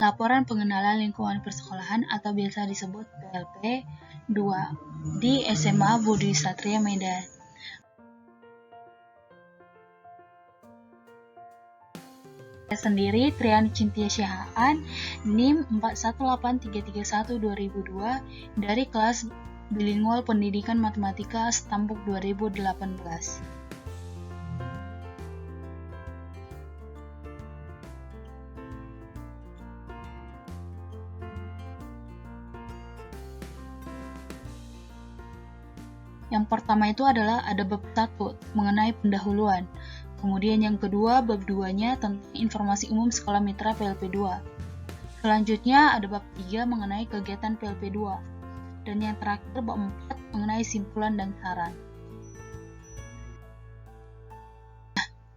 Laporan Pengenalan Lingkungan Persekolahan atau biasa disebut PLP 2 di SMA Budi Satria Medan. Saya sendiri Triani Cintia Syahaan, NIM 418331-2002 dari kelas Bilingual Pendidikan Matematika Stambuk 2018. Yang pertama itu adalah ada bab 1 mengenai pendahuluan. Kemudian yang kedua, bab 2-nya tentang informasi umum sekolah mitra PLP 2. Selanjutnya ada bab 3 mengenai kegiatan PLP 2. Dan yang terakhir bab 4 mengenai simpulan dan saran.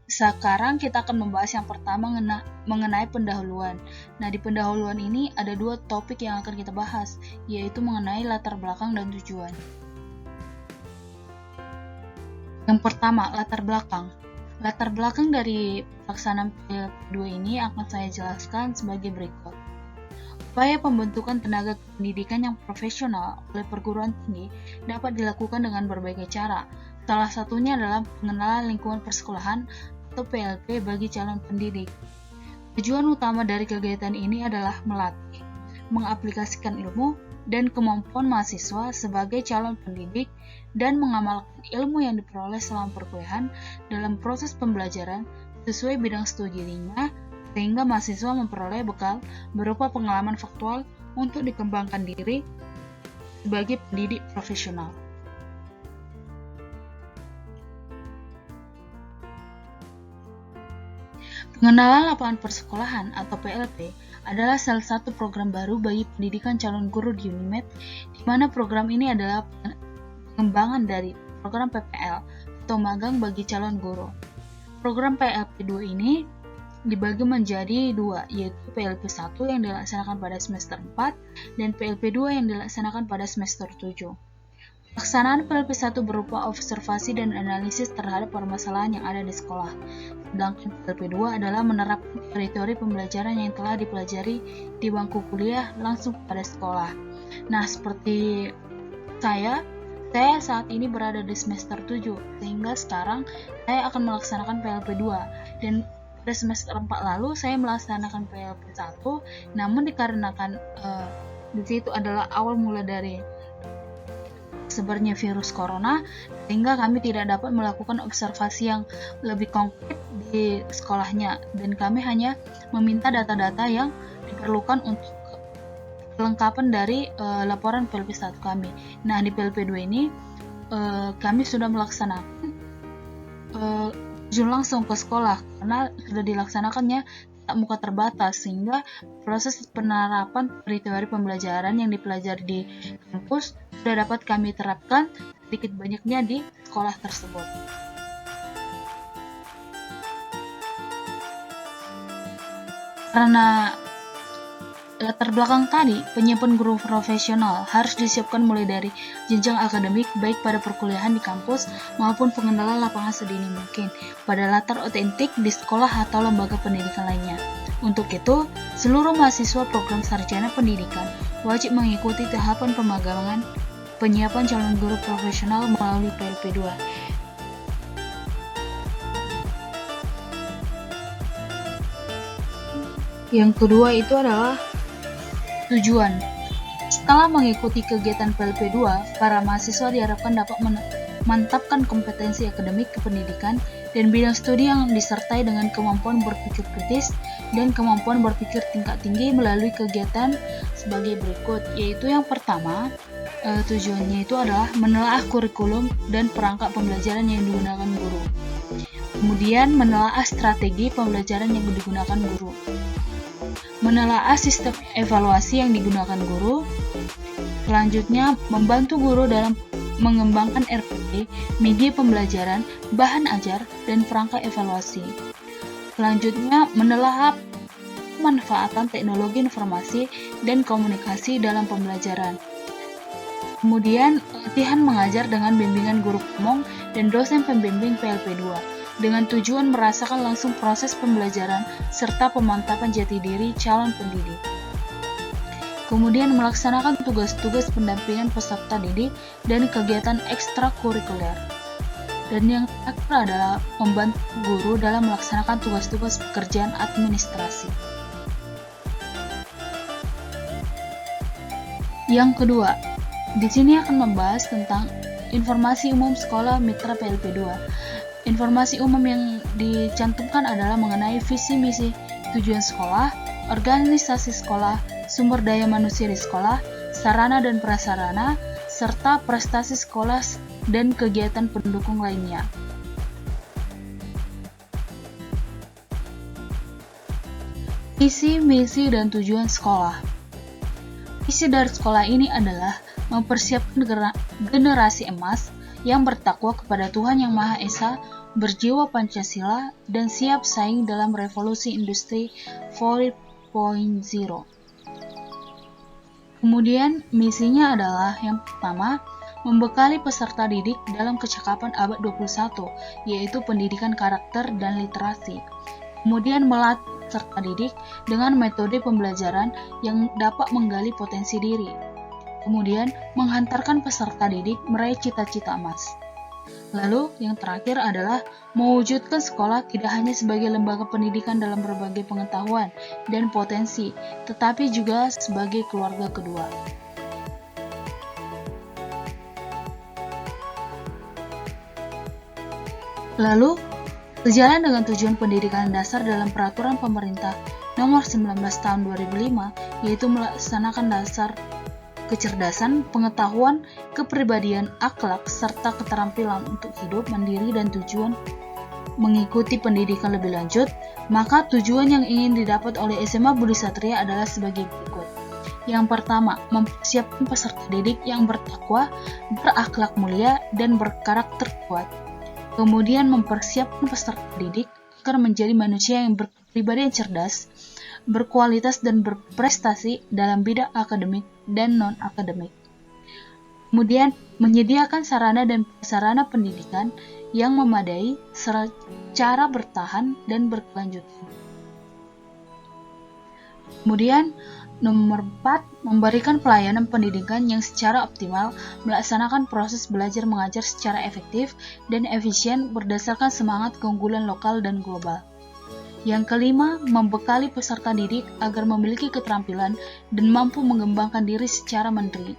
Sekarang kita akan membahas yang pertama mengenai pendahuluan. Nah, di pendahuluan ini ada 2 topik yang akan kita bahas, yaitu mengenai latar belakang dan tujuan. Yang pertama, latar belakang. Latar belakang dari pelaksanaan PLP 2 ini akan saya jelaskan sebagai berikut. Upaya pembentukan tenaga pendidikan yang profesional oleh perguruan tinggi dapat dilakukan dengan berbagai cara. Salah satunya adalah pengenalan lingkungan persekolahan atau PLP bagi calon pendidik. Tujuan utama dari kegiatan ini adalah melatih, mengaplikasikan ilmu, dan kemampuan mahasiswa sebagai calon pendidik dan mengamalkan ilmu yang diperoleh selama perkuliahan dalam proses pembelajaran sesuai bidang studi dirinya, sehingga mahasiswa memperoleh bekal berupa pengalaman faktual untuk dikembangkan diri sebagai pendidik profesional. Pengenalan lapangan persekolahan atau PLP adalah salah satu program baru bagi pendidikan calon guru di Unimed, di mana program ini adalah pengembangan dari program PPL atau magang bagi calon guru. Program PLP 2 ini dibagi menjadi 2, yaitu PLP 1 yang dilaksanakan pada semester 4 dan PLP 2 yang dilaksanakan pada semester 7. Pelaksanaan PLP 1 berupa observasi dan analisis terhadap permasalahan yang ada di sekolah. Sedangkan PLP 2 adalah menerapkan teori pembelajaran yang telah dipelajari di bangku kuliah langsung pada sekolah. Nah, seperti saya saat ini berada di semester 7, sehingga sekarang saya akan melaksanakan PLP 2. Dan pada semester 4 lalu saya melaksanakan PLP 1, namun dikarenakan di situ adalah awal mula dari sebarnya virus corona, sehingga kami tidak dapat melakukan observasi yang lebih konkret di sekolahnya, dan kami hanya meminta data-data yang diperlukan untuk kelengkapan dari laporan PLP 1 kami. Nah, di PLP 2 ini kami sudah melaksanakan terjun langsung ke sekolah karena sudah dilaksanakannya tatap muka terbatas, sehingga proses penerapan teori pembelajaran yang dipelajari di kampus sudah dapat kami terapkan sedikit banyaknya di sekolah tersebut. Karena latar belakang tadi, penyiapan guru profesional harus disiapkan mulai dari jenjang akademik baik pada perkuliahan di kampus maupun pengenalan lapangan sedini mungkin pada latar otentik di sekolah atau lembaga pendidikan lainnya. Untuk itu, seluruh mahasiswa program sarjana pendidikan wajib mengikuti tahapan pemagangan penyiapan calon guru profesional melalui PLP 2. Yang kedua itu adalah tujuan. Setelah mengikuti kegiatan PLP 2, para mahasiswa diharapkan dapat memantapkan kompetensi akademik kependidikan dan bidang studi yang disertai dengan kemampuan berpikir kritis dan kemampuan berpikir tingkat tinggi melalui kegiatan sebagai berikut, yaitu yang pertama, tujuannya itu adalah menelaah kurikulum dan perangkat pembelajaran yang digunakan guru. Kemudian menelaah strategi pembelajaran yang digunakan guru. Menelaah sistem evaluasi yang digunakan guru. Selanjutnya, membantu guru dalam mengembangkan RPP, media pembelajaran, bahan ajar, dan perangkat evaluasi. Selanjutnya, menelaah pemanfaatan teknologi informasi dan komunikasi dalam pembelajaran. Kemudian, latihan mengajar dengan bimbingan guru pemong dan dosen pembimbing PLP 2. Dengan tujuan merasakan langsung proses pembelajaran serta pemantapan jati diri calon pendidik. Kemudian melaksanakan tugas-tugas pendampingan peserta didik dan kegiatan ekstrakurikuler. Dan yang terakhir adalah membantu guru dalam melaksanakan tugas-tugas pekerjaan administrasi. Yang kedua, di sini akan membahas tentang informasi umum sekolah mitra PLP 2. Informasi umum yang dicantumkan adalah mengenai visi misi tujuan sekolah, organisasi sekolah, sumber daya manusia di sekolah, sarana dan prasarana, serta prestasi sekolah dan kegiatan pendukung lainnya. Visi, misi, dan tujuan sekolah. Visi dari sekolah ini adalah mempersiapkan generasi emas yang bertakwa kepada Tuhan Yang Maha Esa, berjiwa Pancasila, dan siap saing dalam revolusi industri 4.0. Kemudian misinya adalah yang pertama, membekali peserta didik dalam kecakapan abad 21, yaitu pendidikan karakter dan literasi. Kemudian melatih peserta didik dengan metode pembelajaran yang dapat menggali potensi diri. Kemudian menghantarkan peserta didik meraih cita-cita emas. Lalu yang terakhir adalah mewujudkan sekolah tidak hanya sebagai lembaga pendidikan dalam berbagai pengetahuan dan potensi, tetapi juga sebagai keluarga kedua. Lalu, sejalan dengan tujuan pendidikan dasar dalam peraturan pemerintah nomor 19 tahun 2005, yaitu melaksanakan dasar kecerdasan, pengetahuan, kepribadian, akhlak, serta keterampilan untuk hidup mandiri dan tujuan mengikuti pendidikan lebih lanjut, maka tujuan yang ingin didapat oleh SMA Budi Satria adalah sebagai berikut. Yang pertama, mempersiapkan peserta didik yang bertakwa, berakhlak mulia, dan berkarakter kuat. Kemudian mempersiapkan peserta didik agar menjadi manusia yang berkepribadian cerdas, berkualitas dan berprestasi dalam bidang akademik dan non-akademik. Kemudian menyediakan sarana dan prasarana pendidikan yang memadai secara bertahan dan berkelanjutan. Kemudian nomor 4, memberikan pelayanan pendidikan yang secara optimal, melaksanakan proses belajar mengajar secara efektif dan efisien berdasarkan semangat keunggulan lokal dan global. Yang kelima, membekali peserta didik agar memiliki keterampilan dan mampu mengembangkan diri secara mandiri.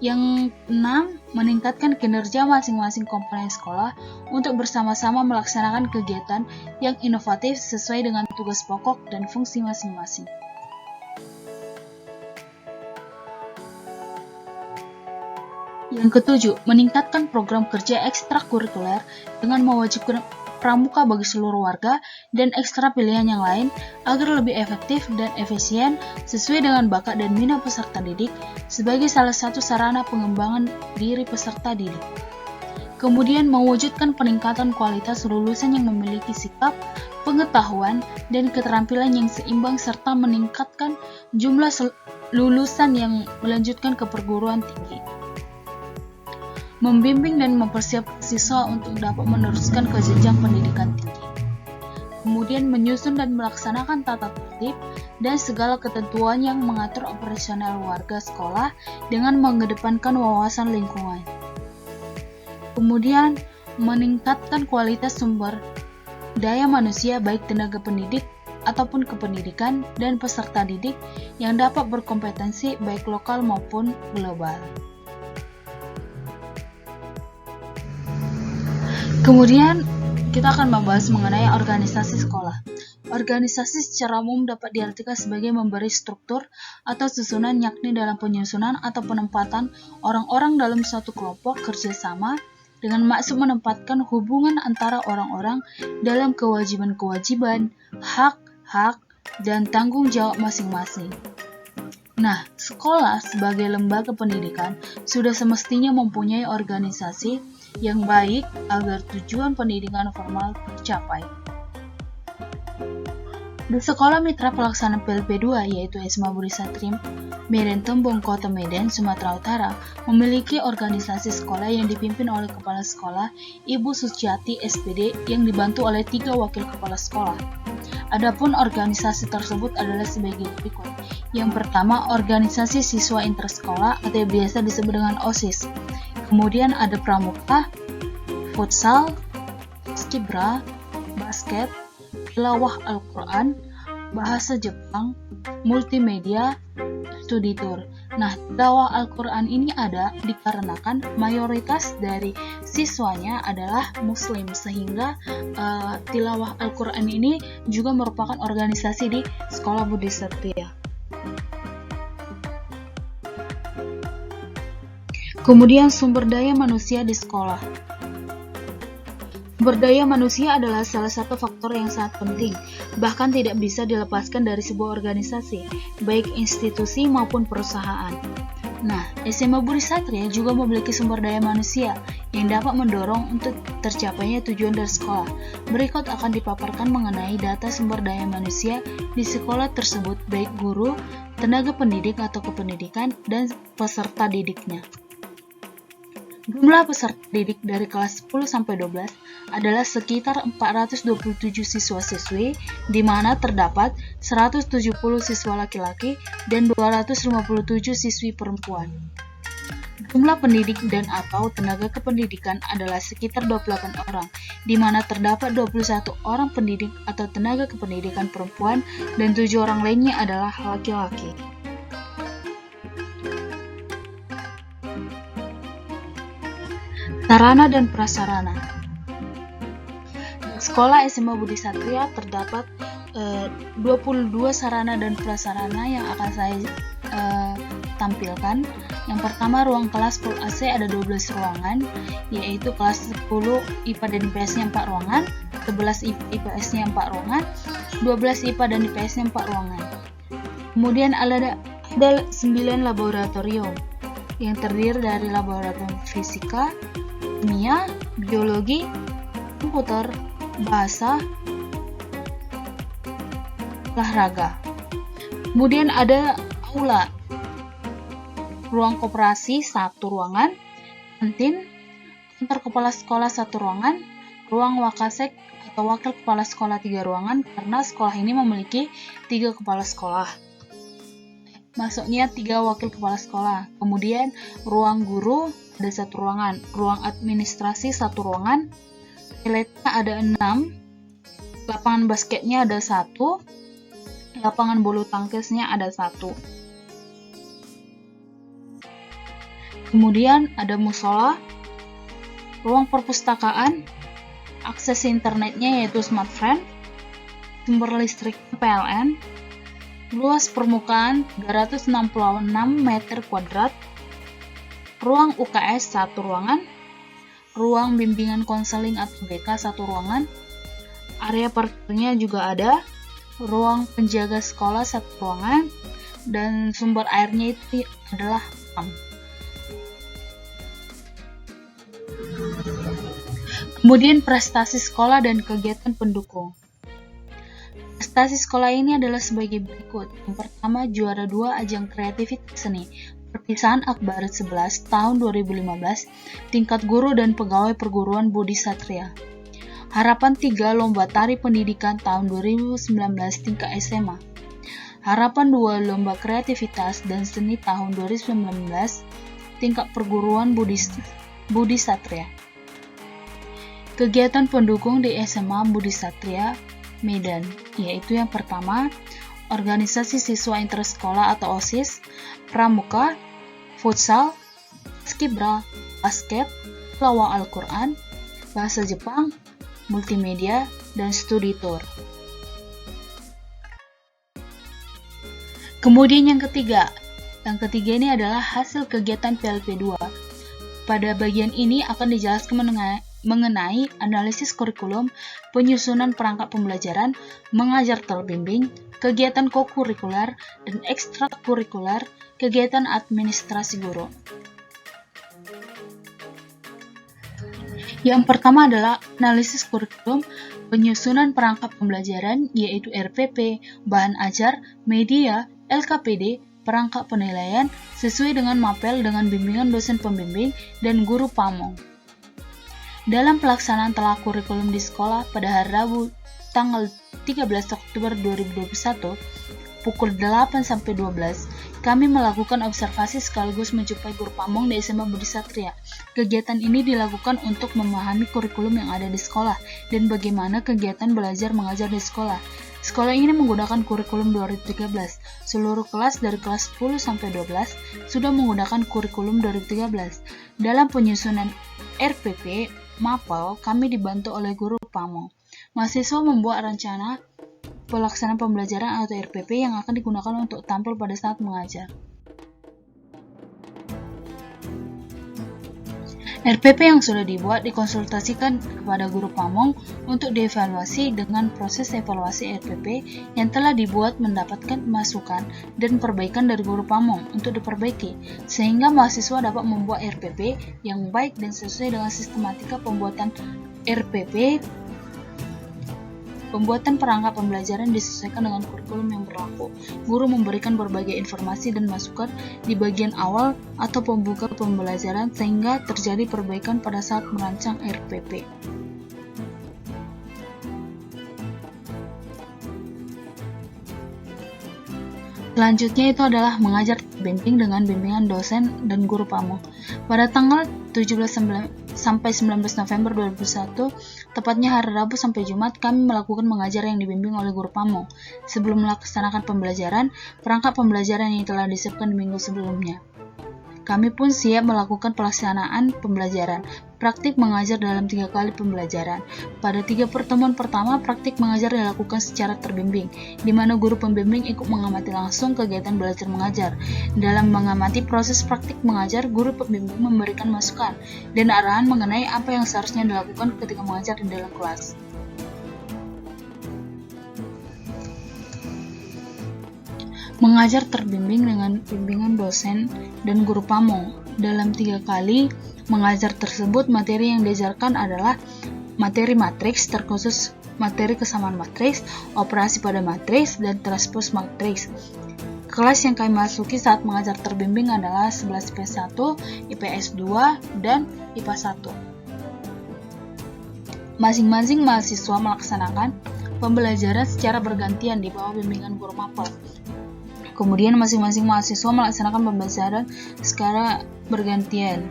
Yang keenam, meningkatkan kinerja masing-masing komponen sekolah untuk bersama-sama melaksanakan kegiatan yang inovatif sesuai dengan tugas pokok dan fungsi masing-masing. Yang ketujuh, meningkatkan program kerja ekstrakurikuler dengan mewajibkan pramuka bagi seluruh warga dan ekstra pilihan yang lain agar lebih efektif dan efisien sesuai dengan bakat dan minat peserta didik sebagai salah satu sarana pengembangan diri peserta didik. Kemudian mewujudkan peningkatan kualitas lulusan yang memiliki sikap, pengetahuan, dan keterampilan yang seimbang serta meningkatkan jumlah lulusan yang melanjutkan ke perguruan tinggi. Membimbing dan mempersiapkan siswa untuk dapat meneruskan ke jenjang pendidikan tinggi. Kemudian menyusun dan melaksanakan tata tertib dan segala ketentuan yang mengatur operasional warga sekolah dengan mengedepankan wawasan lingkungan. Kemudian meningkatkan kualitas sumber daya manusia baik tenaga pendidik ataupun kependidikan dan peserta didik yang dapat berkompetensi baik lokal maupun global. Kemudian kita akan membahas mengenai organisasi sekolah. Organisasi secara umum dapat diartikan sebagai memberi struktur atau susunan, yakni dalam penyusunan atau penempatan orang-orang dalam suatu kelompok kerjasama dengan maksud menempatkan hubungan antara orang-orang dalam kewajiban-kewajiban, hak-hak, dan tanggung jawab masing-masing. Nah, sekolah sebagai lembaga pendidikan sudah semestinya mempunyai organisasi yang baik agar tujuan pendidikan formal tercapai. Di Sekolah Mitra Pelaksana PLP 2 yaitu SMA Budi Satria Medan Tembong Kota Medan, Sumatera Utara memiliki organisasi sekolah yang dipimpin oleh Kepala Sekolah Ibu Suciati SPD yang dibantu oleh 3 wakil kepala sekolah. Adapun organisasi tersebut adalah sebagai berikut. Yang pertama, organisasi siswa intersekolah atau yang biasa disebut dengan OSIS. Kemudian ada pramuka, futsal, skibra, basket, tilawah Al-Quran, bahasa Jepang, multimedia, studi tour. Nah, tilawah Al-Quran ini ada dikarenakan mayoritas dari siswanya adalah muslim, sehingga tilawah Al-Quran ini juga merupakan organisasi di Sekolah Budi Satria. Kemudian sumber daya manusia di sekolah. Sumber daya manusia adalah salah satu faktor yang sangat penting, bahkan tidak bisa dilepaskan dari sebuah organisasi, baik institusi maupun perusahaan. Nah, SMA Budi Satria juga memiliki sumber daya manusia yang dapat mendorong untuk tercapainya tujuan dari sekolah. Berikut akan dipaparkan mengenai data sumber daya manusia di sekolah tersebut, baik guru, tenaga pendidik atau kependidikan, dan peserta didiknya. Jumlah peserta didik dari kelas 10-12 adalah sekitar 427 siswa-siswi, di mana terdapat 170 siswa laki-laki dan 257 siswi perempuan. Jumlah pendidik dan atau tenaga kependidikan adalah sekitar 28 orang, di mana terdapat 21 orang pendidik atau tenaga kependidikan perempuan dan 7 orang lainnya adalah laki-laki. Sarana dan prasarana. Di Sekolah SMA Budi Satria terdapat 22 sarana dan prasarana yang akan saya tampilkan. Yang pertama, ruang kelas full AC ada 12 ruangan, yaitu kelas 10 IPA dan IPS-nya 4 ruangan, 11 IPS-nya 4 ruangan, 12 IPA dan IPS-nya 4 ruangan. Kemudian ada 9 laboratorium yang terdiri dari laboratorium fisika, kimia, biologi, komputer, bahasa, olahraga. Kemudian ada aula, ruang koperasi 1 ruangan, kantin, kantor kepala sekolah 1 ruangan, ruang wakasek atau wakil kepala sekolah 3 ruangan, karena sekolah ini memiliki 3 kepala sekolah. Masuknya 3 wakil kepala sekolah. Kemudian ruang guru ada 1 ruangan, ruang administrasi 1 ruangan, toiletnya ada 6, lapangan basketnya ada 1, lapangan bulu tangkisnya ada 1. Kemudian ada musola, ruang perpustakaan, akses internetnya yaitu smartphone, sumber listrik PLN, luas permukaan 366 meter kuadrat, ruang UKS 1 ruangan, ruang bimbingan konseling atau BK 1 ruangan, area parkirnya juga ada, ruang penjaga sekolah 1 ruangan, dan sumber airnya itu adalah pump. Kemudian prestasi sekolah dan kegiatan pendukung. Prestasi sekolah ini adalah sebagai berikut. Yang pertama, juara 2 ajang kreativitas seni Perpisahan Akbar 11 tahun 2015 tingkat guru dan pegawai perguruan Budi Satria. Harapan 3 lomba tari pendidikan tahun 2019 tingkat SMA. Harapan 2 lomba kreativitas dan seni tahun 2019 tingkat perguruan Budi Satria. Kegiatan pendukung di SMA Budi Satria Medan, yaitu yang pertama, organisasi siswa intersekolah atau OSIS, pramuka, futsal, skibra, basket, tilawah Al-Quran, bahasa Jepang, multimedia, dan studi tour. Kemudian yang ketiga ini adalah hasil kegiatan PLP 2. Pada bagian ini akan dijelaskan mengenai analisis kurikulum, penyusunan perangkat pembelajaran, mengajar terbimbing, kegiatan kokurikuler dan ekstrakurikuler, kegiatan administrasi guru. Yang pertama adalah analisis kurikulum, penyusunan perangkat pembelajaran yaitu RPP, bahan ajar, media, LKPD, perangkat penilaian sesuai dengan mapel dengan bimbingan dosen pembimbing dan guru pamong. Dalam pelaksanaan telah kurikulum di sekolah pada hari Rabu tanggal 13 Oktober 2021 pukul 8 sampai 12, kami melakukan observasi sekaligus menjumpai guru pamong di SMA Budi Satria. Kegiatan ini dilakukan untuk memahami kurikulum yang ada di sekolah dan bagaimana kegiatan belajar mengajar di sekolah. Sekolah ini menggunakan kurikulum 2013. Seluruh kelas dari kelas 10 sampai 12 sudah menggunakan kurikulum 2013. Dalam penyusunan RPP Mapel, kami dibantu oleh guru pamong. Mahasiswa membuat rencana pelaksanaan pembelajaran atau RPP yang akan digunakan untuk tampil pada saat mengajar. RPP yang sudah dibuat dikonsultasikan kepada guru pamong untuk dievaluasi dengan proses evaluasi RPP yang telah dibuat mendapatkan masukan dan perbaikan dari guru pamong untuk diperbaiki, sehingga mahasiswa dapat membuat RPP yang baik dan sesuai dengan sistematika pembuatan RPP. Pembuatan perangkat pembelajaran disesuaikan dengan kurikulum yang berlaku. Guru memberikan berbagai informasi dan masukan di bagian awal atau pembuka pembelajaran sehingga terjadi perbaikan pada saat merancang RPP. Selanjutnya itu adalah mengajar bimbing dengan bimbingan dosen dan guru pamong. Pada tanggal 17 sampai 19 November 2021, tepatnya hari Rabu sampai Jumat, kami melakukan mengajar yang dibimbing oleh guru pamong. Sebelum melaksanakan pembelajaran, perangkat pembelajaran yang telah disiapkan di minggu sebelumnya. Kami pun siap melakukan pelaksanaan pembelajaran. Praktik mengajar dalam 3 kali pembelajaran. Pada 3 pertemuan pertama, praktik mengajar dilakukan secara terbimbing, di mana guru pembimbing ikut mengamati langsung kegiatan belajar mengajar. Dalam mengamati proses praktik mengajar, guru pembimbing memberikan masukan dan arahan mengenai apa yang seharusnya dilakukan ketika mengajar di dalam kelas. Mengajar terbimbing dengan bimbingan dosen dan guru pamong. Dalam 3 kali mengajar tersebut, materi yang diajarkan adalah materi matriks, terkhusus materi kesamaan matriks, operasi pada matriks, dan transpose matriks. Kelas yang kami masuki saat mengajar terbimbing adalah 11 IPS 1, IPS 2, dan IPA 1. Masing-masing mahasiswa melaksanakan pembelajaran secara bergantian di bawah bimbingan guru mapel. Kemudian masing-masing mahasiswa melaksanakan pembelajaran secara bergantian.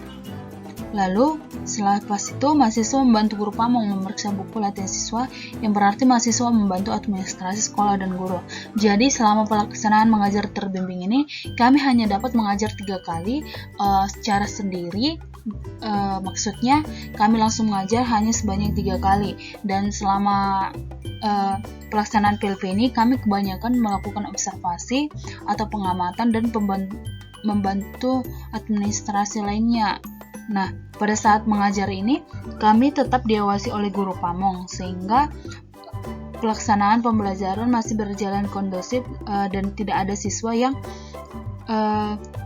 Lalu, setelah kelas itu, mahasiswa membantu guru pamong memeriksa buku latihan siswa, yang berarti mahasiswa membantu administrasi sekolah dan guru. Jadi, selama pelaksanaan mengajar terbimbing ini, kami hanya dapat mengajar 3 kali secara sendiri. Maksudnya, kami langsung mengajar hanya sebanyak 3 kali. Dan selama pelaksanaan PLP ini, kami kebanyakan melakukan observasi atau pengamatan dan membantu administrasi lainnya. Nah, pada saat mengajar ini, kami tetap diawasi oleh guru pamong, sehingga pelaksanaan pembelajaran masih berjalan kondusif dan tidak ada siswa yang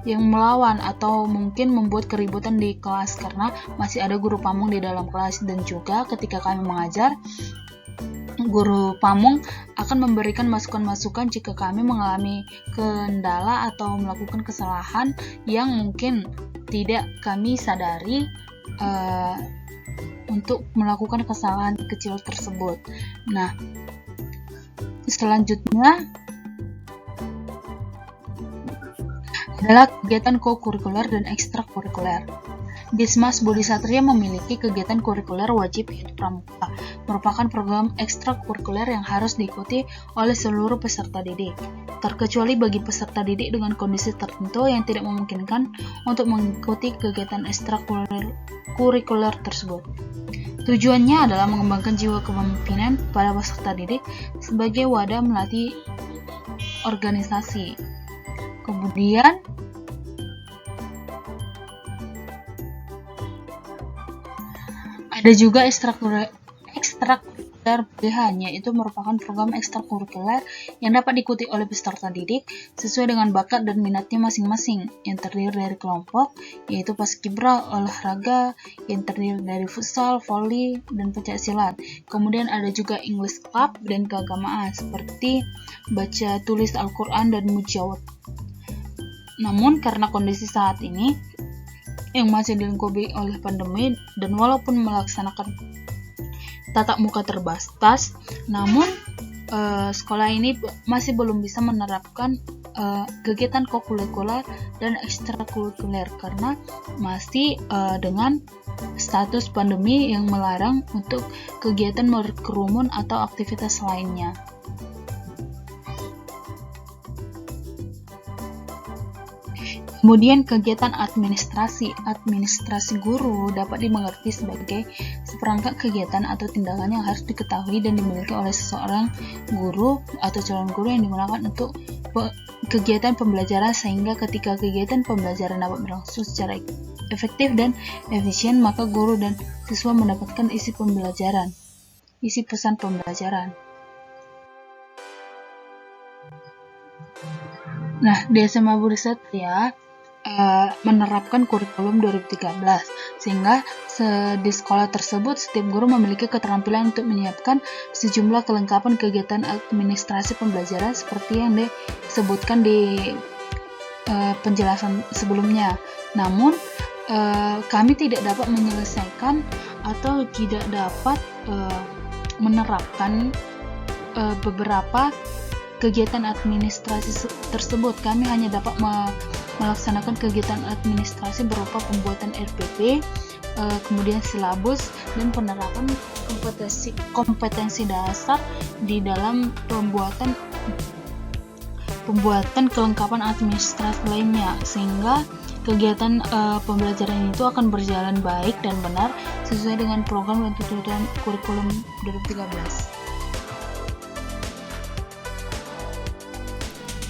melawan atau mungkin membuat keributan di kelas karena masih ada guru pamong di dalam kelas. Dan juga ketika kami mengajar, guru pamong akan memberikan masukan-masukan jika kami mengalami kendala atau melakukan kesalahan yang mungkin tidak kami sadari untuk melakukan kesalahan kecil tersebut. Nah, selanjutnya adalah kegiatan co-kurikuler dan ekstrakurikuler. Dismas Budi Satria memiliki kegiatan kurikuler wajib yaitu pramuka, merupakan program ekstrakurikuler yang harus diikuti oleh seluruh peserta didik, terkecuali bagi peserta didik dengan kondisi tertentu yang tidak memungkinkan untuk mengikuti kegiatan ekstrakurikuler tersebut. Tujuannya adalah mengembangkan jiwa kepemimpinan pada peserta didik sebagai wadah melatih organisasi. Kemudian ada juga ekstrakurikuler pilihan, yaitu merupakan program ekstrakurikuler yang dapat diikuti oleh peserta didik sesuai dengan bakat dan minatnya masing-masing, yang terdiri dari kelompok, yaitu paskibra, olahraga, yang terdiri dari futsal, voli, dan pencaksilat. Kemudian ada juga English Club dan keagamaan, seperti baca tulis Al-Quran dan mujawab. Namun karena kondisi saat ini yang masih dilingkupi oleh pandemi dan walaupun melaksanakan tatap muka terbatas, namun sekolah ini masih belum bisa menerapkan kegiatan kokurikuler dan ekstrakurikuler karena masih dengan status pandemi yang melarang untuk kegiatan berkerumun atau aktivitas lainnya. Kemudian kegiatan administrasi. Administrasi guru dapat dimengerti sebagai seperangkat kegiatan atau tindakan yang harus diketahui dan dimiliki oleh seseorang guru atau calon guru yang digunakan untuk kegiatan pembelajaran sehingga ketika kegiatan pembelajaran dapat berlangsung secara efektif dan efisien, maka guru dan siswa mendapatkan isi pesan pembelajaran. Nah, di SMA Budi Satria menerapkan kurikulum 2013 sehingga di sekolah tersebut setiap guru memiliki keterampilan untuk menyiapkan sejumlah kelengkapan kegiatan administrasi pembelajaran seperti yang disebutkan di penjelasan sebelumnya. Namun kami tidak dapat menyelesaikan atau tidak dapat menerapkan beberapa kegiatan administrasi tersebut. Kami hanya dapat melaksanakan kegiatan administrasi berupa pembuatan RPP, kemudian silabus, dan penerapan kompetensi dasar di dalam pembuatan kelengkapan administrasi lainnya, sehingga kegiatan pembelajaran itu akan berjalan baik dan benar sesuai dengan program dan tuntutan kurikulum 2013.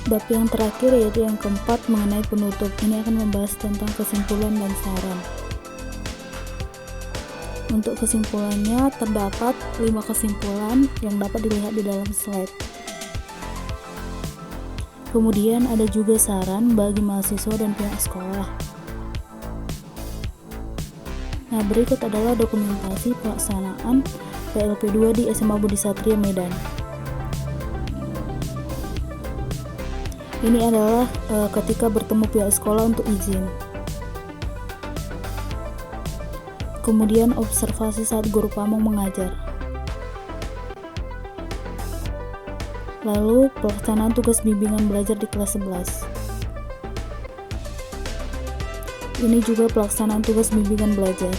Bab yang terakhir yaitu yang keempat mengenai penutup. Ini akan membahas tentang kesimpulan dan saran. Untuk kesimpulannya terdapat 5 kesimpulan yang dapat dilihat di dalam slide. Kemudian ada juga saran bagi mahasiswa dan pihak sekolah. Nah, berikut adalah dokumentasi pelaksanaan PLP2 di SMA Budi Satria Medan. Ini adalah ketika bertemu pihak sekolah untuk izin. Kemudian observasi saat guru pamong mengajar. Lalu pelaksanaan tugas bimbingan belajar di kelas 11. Ini juga pelaksanaan tugas bimbingan belajar.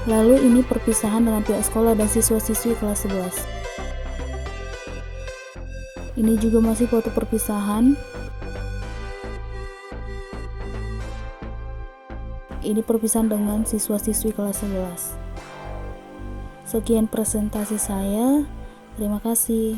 Lalu ini perpisahan dengan pihak sekolah dan siswa-siswi kelas 11. Ini juga masih foto perpisahan. Ini perpisahan dengan siswa-siswi kelas 11. Sekian presentasi saya. Terima kasih.